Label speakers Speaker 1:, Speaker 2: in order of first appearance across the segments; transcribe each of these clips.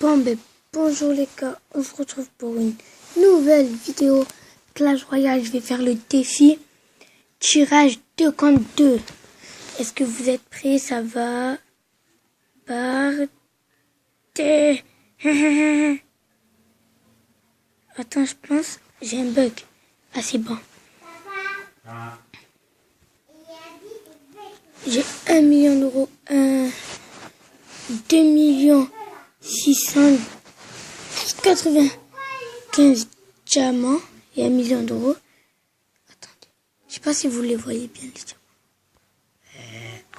Speaker 1: Bon ben bonjour les gars, on se retrouve pour une nouvelle vidéo Clash Royale. Je vais faire le défi tirage 2 contre 2. Est-ce que vous êtes prêts? Ça va partir. Attends, je pense, j'ai un bug. Ah c'est bon. J'ai 1 million d'euros, 2 695 diamants et 1 million d'euros. Attendez, je sais pas si vous les voyez bien les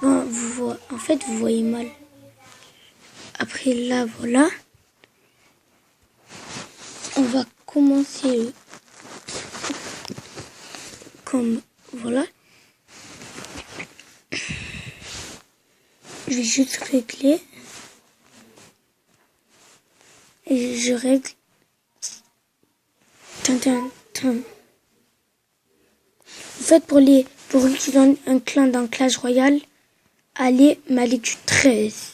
Speaker 1: diamants. Bon, en fait vous voyez mal. Après là, voilà. On va commencer comme voilà. Je vais juste régler. Et je règle. En fait, pour utiliser un clan dans Clash Royale, allez m'aller du 13.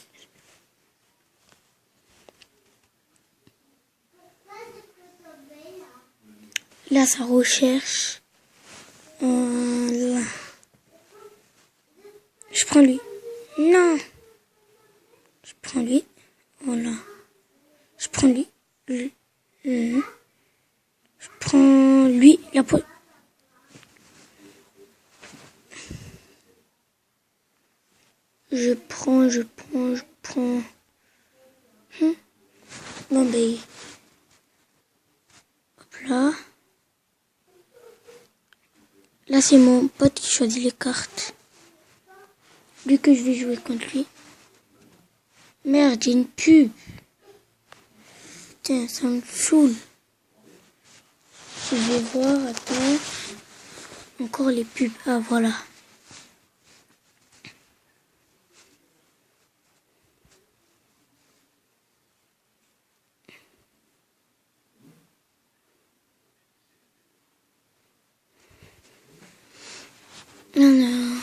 Speaker 1: Là, ça recherche. Là. Je prends lui. Non. Je prends lui. Voilà. Je prends lui. Je prends lui. La peau. Je prends. Bon, ben. Hop là. Là, c'est mon pote qui choisit les cartes. Lui que je vais jouer contre lui. Merde, j'ai une pub. Putain, ça me saoule. Je vais voir, attends. Encore les pubs. Ah, voilà. Non. Non.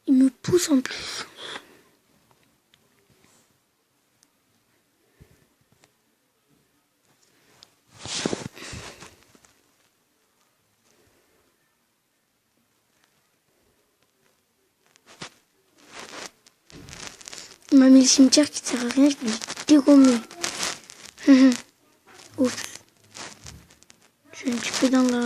Speaker 1: Il me pousse en plus. Il m'a mis le cimetière qui sert à rien, je vais dégommer. Ouf. Je suis un petit peu dans la...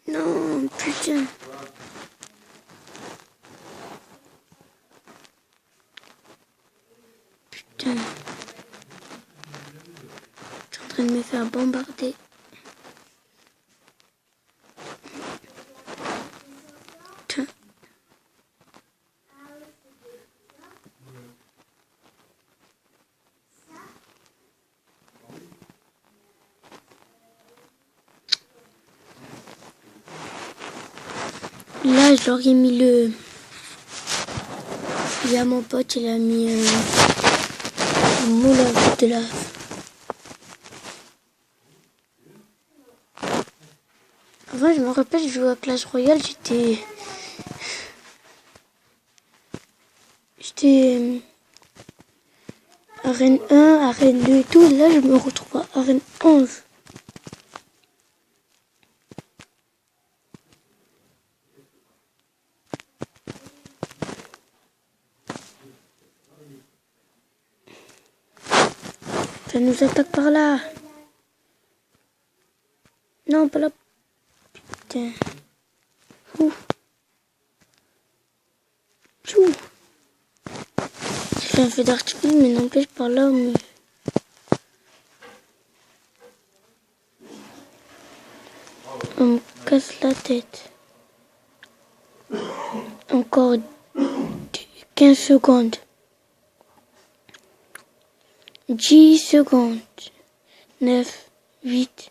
Speaker 1: Non, putain. Putain. Je suis en train de me faire bombarder. Putain. Là, je leur ai mis le... Il y a mon pote, il a mis un moule avec de lave. Avant, je me rappelle, je jouais à Clash Royale, j'étais arène 1, arène 2 et tout. Et là, je me retrouve à arène 11. Ça nous attaque par là. Non, pas là. Putain. Ouf. Tchou. J'ai fait un feu d'artifice, mais n'empêche par là. Mais... on me casse la tête. Encore 15 secondes. 10 secondes. 9, 8,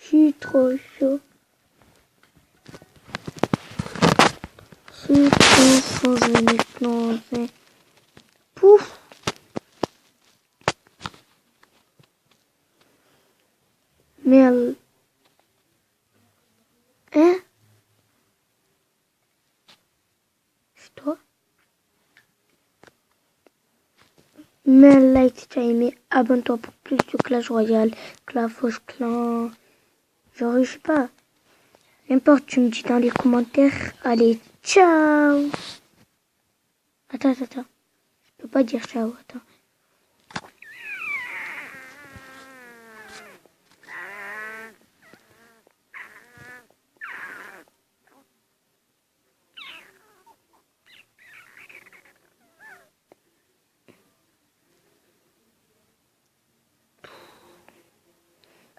Speaker 1: Je suis trop chaud. Je suis trop chaud, je vais m'éclater. Pouf. Merde. Hein? C'est toi? Mets un like si tu as aimé. Abonne-toi pour plus de Clash Royale, Clash Clan. Genre, je sais pas. N'importe, tu me dis dans les commentaires. Allez, ciao! Attends. Je peux pas dire ciao, attends.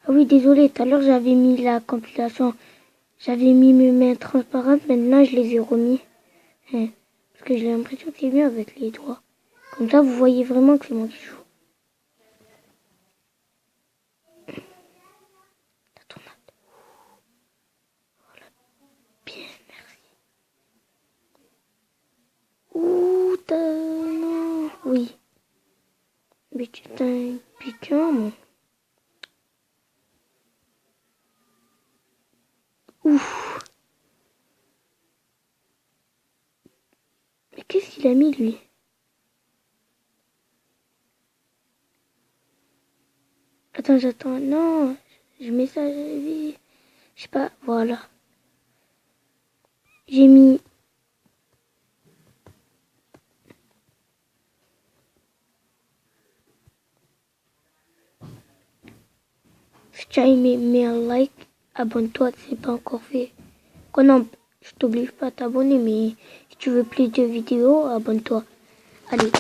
Speaker 1: Ah oui, désolé, tout à l'heure j'avais mis la compilation. J'avais mis mes mains transparentes, maintenant je les ai remis. Parce que j'ai l'impression que c'est mieux avec les doigts. Comme ça, vous voyez vraiment que c'est moi qui joue. La tournade. Voilà. Bien, merci. Ouh, non. Oui. Mais tu t'es un piquant, moi. Ouf. Mais qu'est-ce qu'il a mis, lui? J'attends. Non. Je mets ça, je sais pas. Voilà. J'ai mis... Si tu as aimé, mets un like. Abonne-toi si c'est pas encore fait. Quoi, non, je t'oblige pas à t'abonner, mais si tu veux plus de vidéos, abonne-toi. Allez.